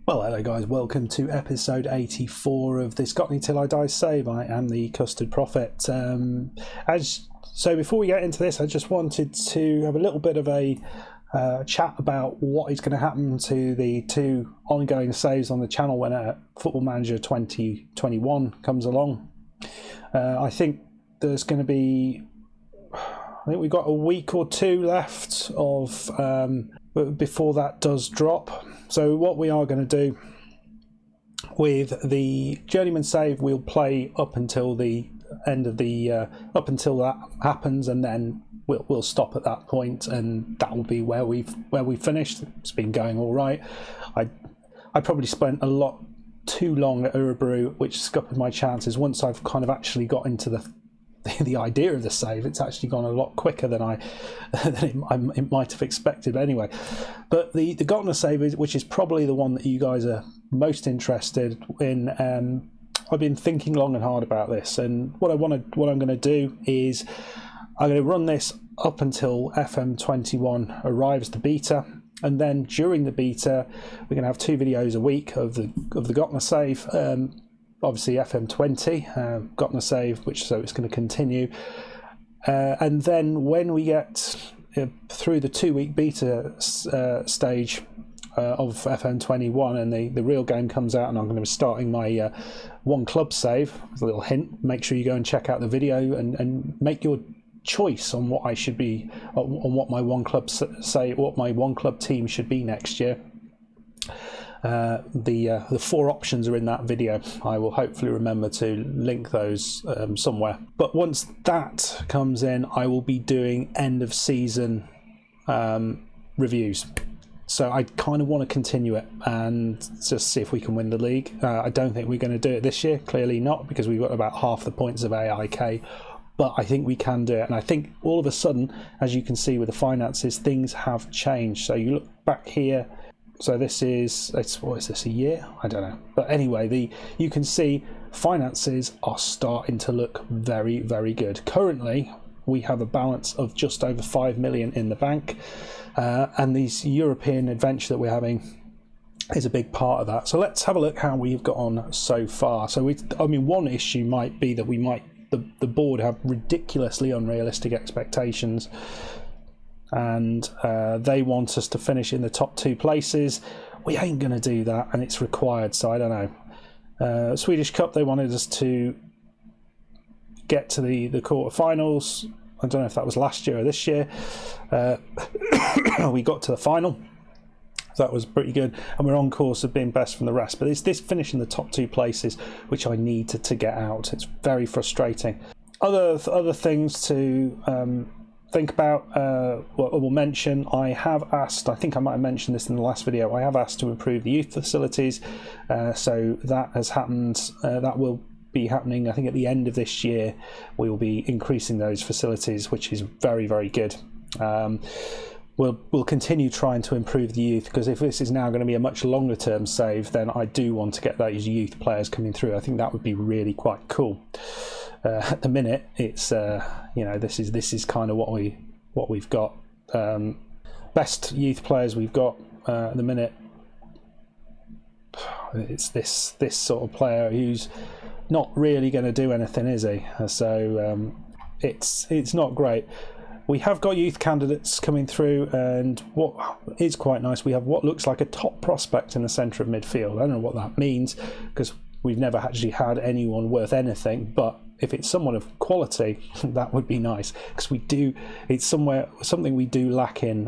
Well, hello guys, welcome to episode 84 of this Gottne Till I Die save. I am the Custard Prophet. So before we get into this, I just wanted to have a little bit of a chat about what is going to happen to the two ongoing saves on the channel when Football Manager 2021 comes along. I think there's going to be, I think we've got a week or two left of before that does drop. So what we are going to do with the Journeyman save, we'll play up until the end of the up until that happens, and then we'll stop at that point, and that will be where we finished. It's been going all right. I probably spent a lot too long at Urubru, which scuppered my chances. Once I've kind of actually got into the idea of the save, it's actually gone a lot quicker than it might have expected. But anyway, but the Gottne save, which is probably the one that you guys are most interested in. I've been thinking long and hard about this, and what I'm going to do is I'm going to run this up until FM21 arrives, the beta, and then during the beta we're going to have 2 videos a week of the Gottne save. Obviously FM20 Gottne save, so it's going to continue, and then when we get through the 2-week beta stage of FM21 and the real game comes out, and I'm going to be starting my one club save. As a little hint, make sure you go and check out the video and make your choice on what I should be on what my one club team should be next year. The 4 options are in that video. I will hopefully remember to link those somewhere. But once that comes in, I will be doing end of season reviews. So I kind of want to continue it and just see if we can win the league. I don't think we're going to do it this year, clearly not, because we've got about half the points of AIK. But I think we can do it, and I think all of a sudden, as you can see with the finances, things have changed. So you look back here. So this is, what is this, a year? I don't know. But anyway, you can see finances are starting to look very, very good. Currently, we have a balance of just over 5 million in the bank. And this European adventure that we're having is a big part of that. So let's have a look how we've got on so far. So one issue might be that the board have ridiculously unrealistic expectations, and they want us to finish in the top 2 places. We ain't going to do that, and it's required, so I don't know. Swedish Cup, they wanted us to get to the quarterfinals. I don't know if that was last year or this year. We got to the final. That was pretty good, and we're on course of being best from the rest. But it's this finish in the top 2 places which I need to get out. It's very frustrating. Other things to think about, what I will mention, I have asked, I think I might have mentioned this in the last video, I have asked to improve the youth facilities, so that has happened. That will be happening, I think, at the end of this year. We will be increasing those facilities, which is very, very good. We'll continue trying to improve the youth, because if this is now going to be a much longer term save, then I do want to get those youth players coming through. I think that would be really quite cool. At the minute, it's this is kind of what we've got. Best youth players we've got at the minute. It's this sort of player who's not really going to do anything, is he? So it's not great. We have got youth candidates coming through, and what is quite nice, we have what looks like a top prospect in the centre of midfield. I don't know what that means, because we've never actually had anyone worth anything, but if it's someone of quality, that would be nice, because it's something we do lack in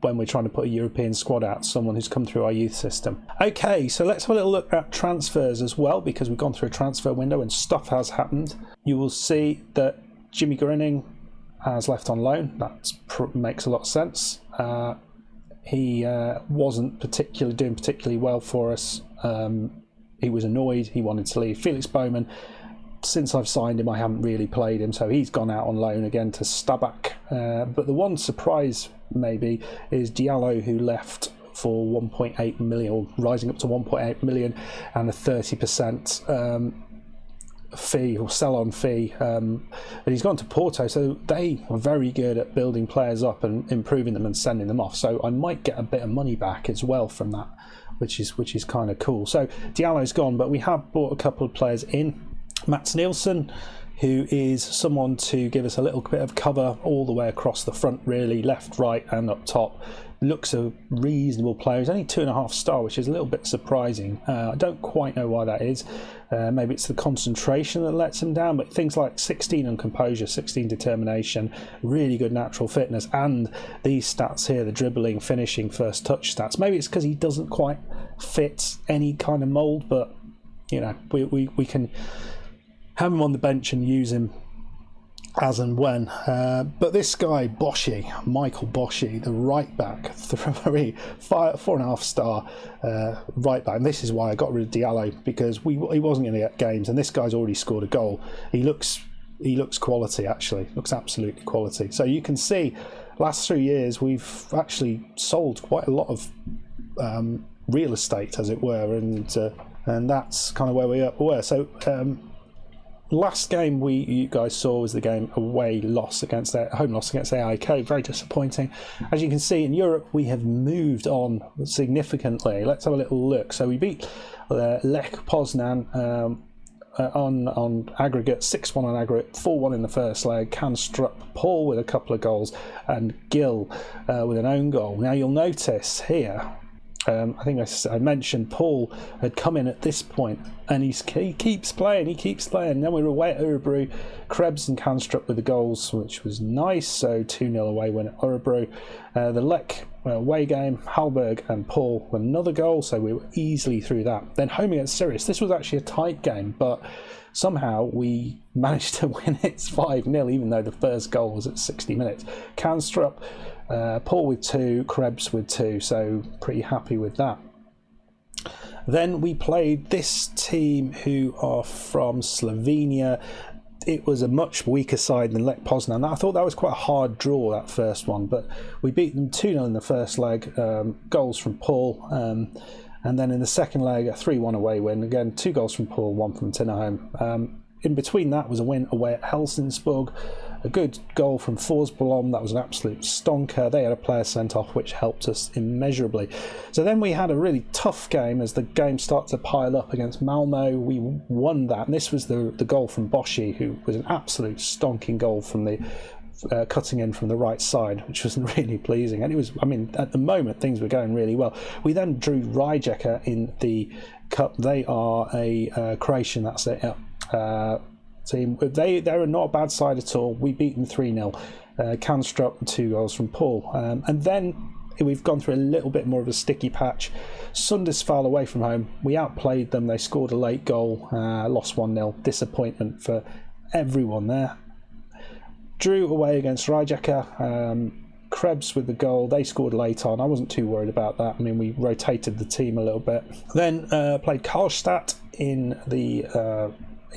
when we're trying to put a European squad out, someone who's come through our youth system. Okay, so let's have a little look at transfers as well, because we've gone through a transfer window and stuff has happened. You will see that Jimmy Grinning has left on loan. That makes a lot of sense. He wasn't doing particularly well for us. He was annoyed, he wanted to leave. Felix Bowman, since I've signed him, I haven't really played him, so he's gone out on loan again to Stabak. But the one surprise maybe is Diallo, who left for 1.8 million, or rising up to 1.8 million, and a 30% fee or sell on fee, and he's gone to Porto, so they are very good at building players up and improving them and sending them off. So I might get a bit of money back as well from that, which is kind of cool. So Diallo's gone, but we have brought a couple of players in. Mats Nielsen, who is someone to give us a little bit of cover all the way across the front, really, left, right and up top. Looks a reasonable player. He's only 2.5 star, which is a little bit surprising. I don't quite know why that is. Maybe it's the concentration that lets him down, but things like 16 on composure, 16 determination, really good natural fitness, and these stats here, the dribbling, finishing, first touch stats. Maybe it's because he doesn't quite fit any kind of mould, but you know, we can have him on the bench and use him as and when. But this guy, Michael Boschi, the right back, 4.5 star right back. And this is why I got rid of Diallo, because he wasn't going to get games, and this guy's already scored a goal. He looks quality, actually. Looks absolutely quality. So you can see, last 3 years, we've actually sold quite a lot of real estate, as it were, and that's kind of where we were. So last game you guys saw was the game home loss against AIK. Very disappointing. As you can see, in Europe we have moved on significantly. Let's have a little look. So we beat Lech Poznan on aggregate, 6-1 on aggregate, 4-1 in the first leg. Kanstrup, Paul with a couple of goals, and Gill with an own goal. Now you'll notice here, I think I mentioned Paul had come in at this point, and he keeps playing. Then we were away at Örebro, Krebs and Kanstrup with the goals, which was nice. So 2-0 away win at Örebro. The Lech away game, Hallberg and Paul with another goal, so we were easily through that. Then home against Sirius. This was actually a tight game, but somehow we managed to win it 5-0, even though the first goal was at 60 minutes. Kanstrup, Paul with 2, Krebs with 2, so pretty happy with that. Then we played this team who are from Slovenia. It was a much weaker side than Lech Poznan. I thought that was quite a hard draw, that first one, but we beat them 2-0 in the first leg, goals from Paul, and then in the second leg a 3-1 away win. Again, 2 goals from Paul, 1 from Tinnerholm. In between that was a win away at Helsingborg, a good goal from Forsblom. That was an absolute stonker. They had a player sent off, which helped us immeasurably. So then we had a really tough game as the game started to pile up against Malmo. We won that, and this was the goal from Boschi, who was an absolute stonking goal from the cutting in from the right side, which wasn't really pleasing. And it was, I mean, at the moment things were going really well. We then drew Rijeka in the cup. They are a Croatian, that's it, team. They're not a bad side at all. We beat them 3-0. Kanstrup, 2 goals from Paul. And then we've gone through a little bit more of a sticky patch. Sundisfal away from home. We outplayed them. They scored a late goal. Lost 1-0. Disappointment for everyone there. Drew away against Rijeka. Krebs with the goal. They scored late on. I wasn't too worried about that. I mean, we rotated the team a little bit. Then played Karlstad in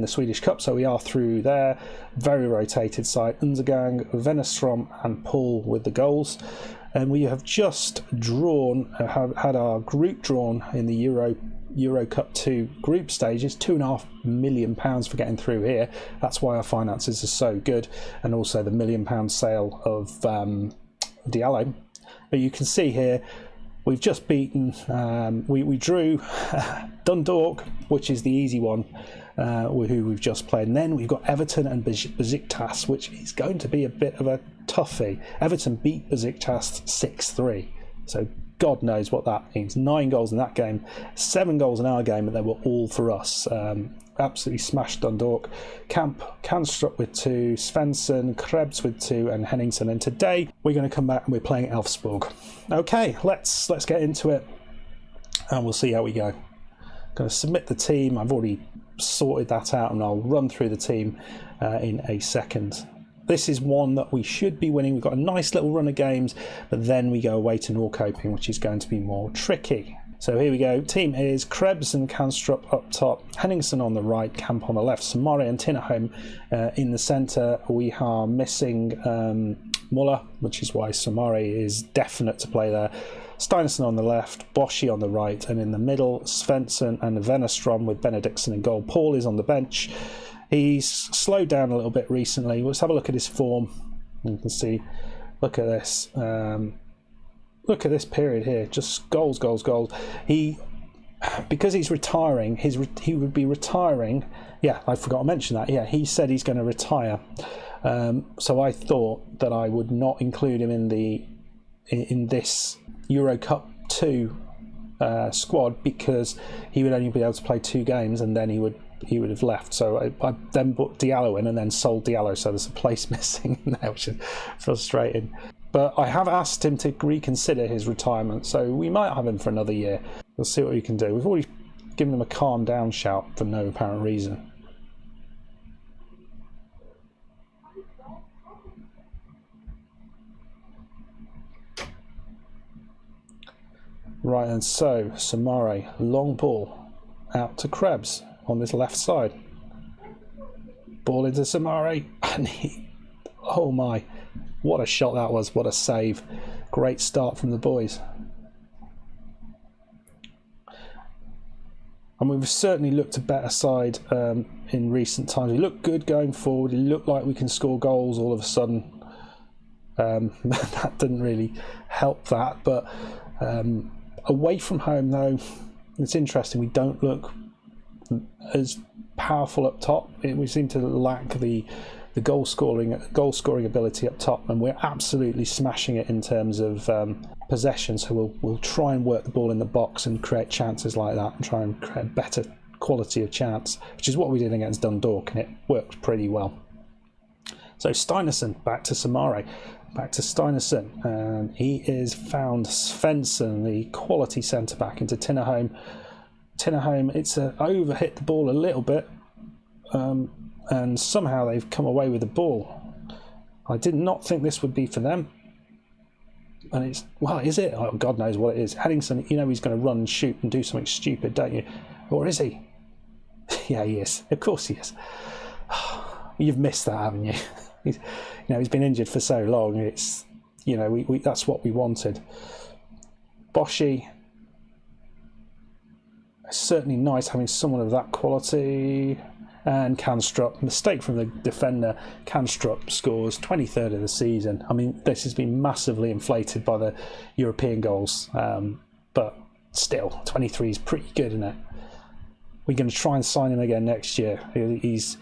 the Swedish Cup, so we are through there. Very rotated side. Unzagang, Venestrom and Paul with the goals. And we have just had our group drawn in the Euro Cup 2 group stages. £2.5 million for getting through here. That's why our finances are so good, and also the £1 million sale of Diallo. But you can see here we've just beaten, we drew Dundalk, which is the easy one, who we've just played. And then we've got Everton and Besiktas, which is going to be a bit of a toughie. Everton beat Besiktas 6-3, so God knows what that means. 9 goals in that game, 7 goals in our game, and they were all for us. Absolutely smashed Dundalk. Kanstrup with 2, Svensson, Krebs with 2, and Henningsen. And today we're going to come back and we're playing Elfsburg. Okay, let's get into it, and we'll see how we go. Going to submit the team. I've already sorted that out, and I'll run through the team in a second. This is one that we should be winning. We've got a nice little run of games, but then we go away to Norrköping, which is going to be more tricky. So here we go. Team is Krebs and Kanstrup up top, Henningsen on the right, Camp on the left, Samari and Tinnerholm in the centre. We are missing Muller, which is why Samari is definite to play there. Steinerson on the left, Boschi on the right, and in the middle, Svensson and Venestrom with Benediktsson in goal. Paul is on the bench. He's slowed down a little bit recently. Let's have a look at his form. You can see, look at this. Look at this period here. Just goals, goals, goals. Because he's retiring, he would be retiring. Yeah, I forgot to mention that. Yeah, he said he's going to retire. So I thought that I would not include him in this Euro Cup 2 squad, because he would only be able to play 2 games and then he would have left. So I then put Diallo in and then sold Diallo, so there's a place missing in there, which is frustrating. But I have asked him to reconsider his retirement, so we might have him for another year. We'll see what we can do. We've already given him a calm down shout for no apparent reason. Right, and so Samare, long ball out to Krebs on this left side. Ball into Samare, and oh my, what a shot that was, what a save. Great start from the boys. And we've certainly looked a better side in recent times. We look good going forward. We look like we can score goals all of a sudden. That didn't really help that, but away from home, though, it's interesting. We don't look as powerful up top. We seem to lack the goal scoring ability up top, and we're absolutely smashing it in terms of possession. So we'll try and work the ball in the box and create chances like that, and try and create better quality of chance, which is what we did against Dundalk, and it worked pretty well. So Steinarsson back to Samare. Back to Steinarsson, and he is found Svensson, the quality centre-back, into Tinnerholm. Tinnerholm, it's overhit the ball a little bit, and somehow they've come away with the ball. I did not think this would be for them. And it's, well, is it? Oh, God knows what it is. Headingson, you know he's going to run and shoot and do something stupid, don't you? Or is he? Yeah, he is. Of course he is. You've missed that, haven't you? He's been injured for so long. It's, we that's what we wanted. Boschi, certainly nice having someone of that quality. And Canstrup, mistake from the defender. Canstrup scores 23rd of the season. I mean, this has been massively inflated by the European goals, but still, 23 is pretty good, isn't it? We're going to try and sign him again next year. He is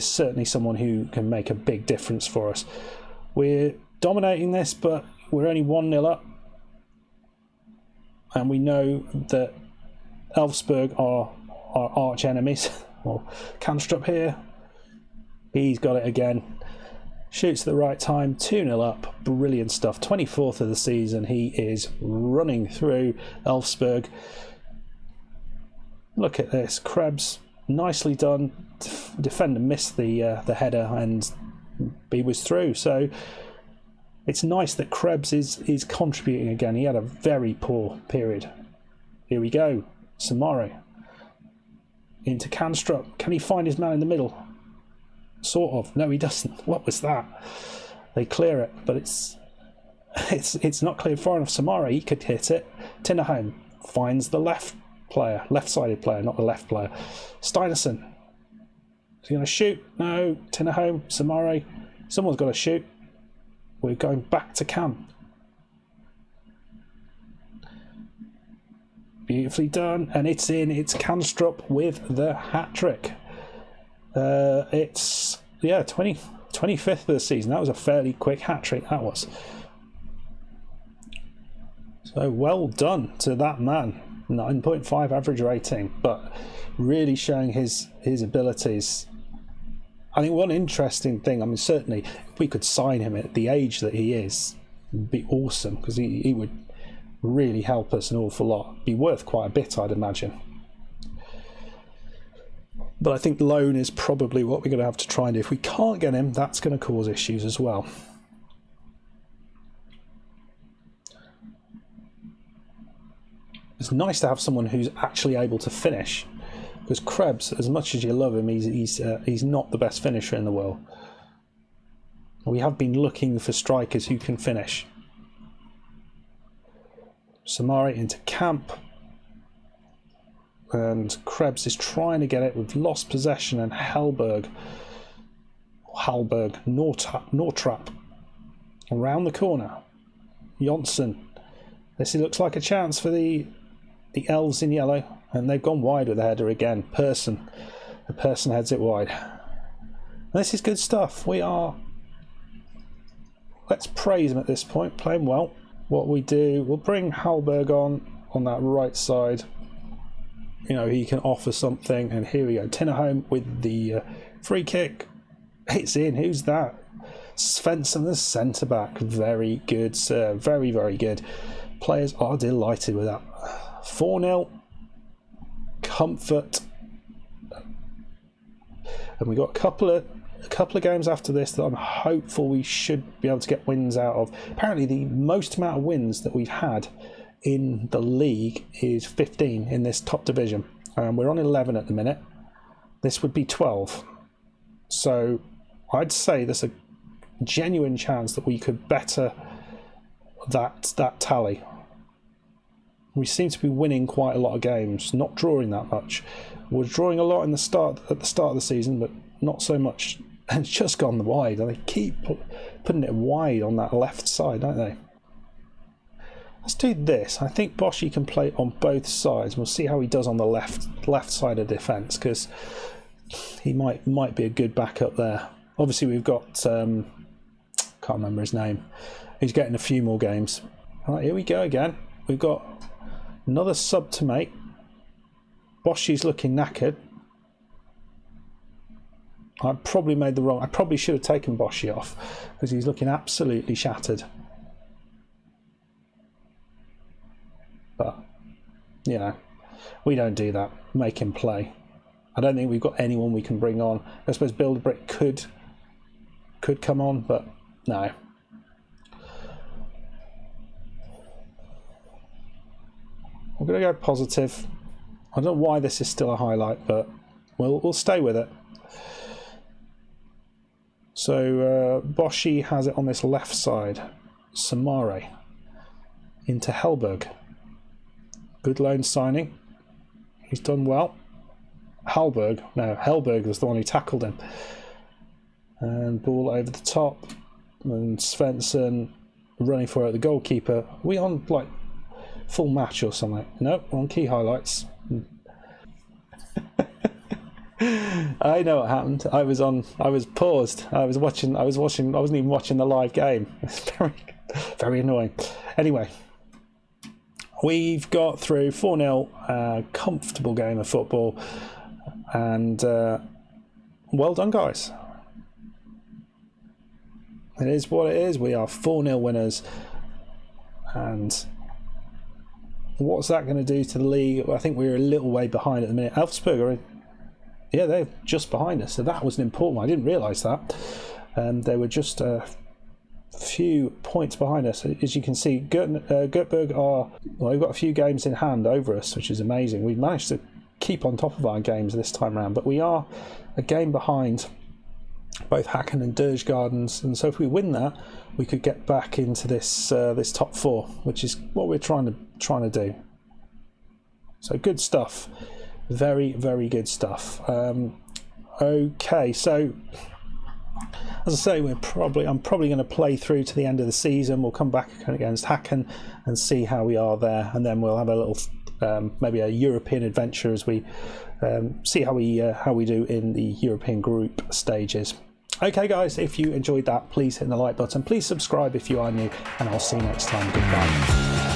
certainly someone who can make a big difference for us. We're dominating this, but we're only 1-0 up. And we know that Elfsburg are our arch enemies. Well, Canstrup here. He's got it again. Shoots at the right time. 2-0 up. Brilliant stuff. 24th of the season. He is running through Elfsburg. Look at this, Krebs, nicely done. Defender missed the header, and he was through. So it's nice that Krebs is contributing again. He had a very poor period. Here we go, Samare into Canstrup. Can he find his man in the middle? Sort of. No, he doesn't. What was that? They clear it, but it's not cleared far enough. Samare, he could hit it. Tinnerholm finds the left-sided player, not the left player. Steinarsson. Is he going to shoot? No. Tinnerholm, Samare. Someone's got to shoot. We're going back to camp. Beautifully done, and it's in. It's Canstrup with the hat-trick. It's 25th of the season. That was a fairly quick hat-trick, that was. So well done to that man. 9.5 average rating, but really showing his abilities. I think one interesting thing, I mean, certainly if we could sign him at the age that he is, it'd be awesome, because he would really help us an awful lot. Be worth quite a bit, I'd imagine. But I think loan is probably what we're going to have to try and do. If we can't get him, that's going to cause issues as well. It's nice to have someone who's actually able to finish, because Krebs, as much as you love him, he's not the best finisher in the world. We have been looking for strikers who can finish. Samare into camp. and Krebs is trying to get it. We've lost possession, and Nortrap around the corner. Jonsson. This looks like a chance for the Elves in yellow, and they've gone wide with the header again. The person heads it wide. This is good stuff. Let's praise him at this point, playing well. What we do, we'll bring Hallberg on that right side. You know, he can offer something, and here we go. Tinnerholm with the free kick. It's in. Who's that? Svensson, the centre back. Very good, sir. Very, very good. Players are delighted with that. 4-0. Comfort. And we got a couple of games after this that I'm hopeful we should be able to get wins out of. Apparently the most amount of wins that we've had in the league is 15 in this top division. We're on 11 at the minute. This would be 12. So I'd say there's a genuine chance that we could better that tally. We seem to be winning quite a lot of games, not drawing that much. We're drawing a lot at the start of the season, but not so much. And it's just gone wide, and they keep putting it wide on that left side, don't they? Let's do this. I think Boschi can play on both sides. We'll see how he does on the left side of defence, because he might be a good backup there. Obviously, we've got can't remember his name. He's getting a few more games. All right, here we go again. We've got another sub to make. Boschi's looking knackered. I probably made the wrong. I probably should have taken Boschi off, because he's looking absolutely shattered. But you know, we don't do that. Make him play. I don't think we've got anyone we can bring on. I suppose Bilderbrick could come on, but no. We're going to go positive. I don't know why this is still a highlight, but we'll stay with it. So Boschi has it on this left side. Samare into Hellberg. Good loan signing. He's done well. Hellberg was the one who tackled him. And ball over the top. And Svensson running for it. The goalkeeper. Are we on like full match or something? No, we're on key highlights. I know what happened. I was paused. I wasn't even watching the live game. It's very, very annoying. Anyway, we've got through 4-0, comfortable game of football, and well done, guys. It is what it is. We are 4-0 winners, and what's that going to do to the league? I think we're a little way behind at the minute. Elfsburg are they're just behind us, so that was an important one. I didn't realise that. They were just a few points behind us. As you can see, Göteborg we've got a few games in hand over us, which is amazing. We've managed to keep on top of our games this time around, but we are a game behind both Hacken and Djurgårdens, and so if we win that, we could get back into this this top four, which is what we're trying to do. So good stuff. Very, very good stuff. Okay, so as I say, I'm probably going to play through to the end of the season. We'll come back against Hacken and see how we are there, and then we'll have a little maybe a European adventure as we see how we do in the European group stages. Okay, guys, if you enjoyed that, please hit the like button. Please subscribe if you are new, and I'll see you next time. Goodbye.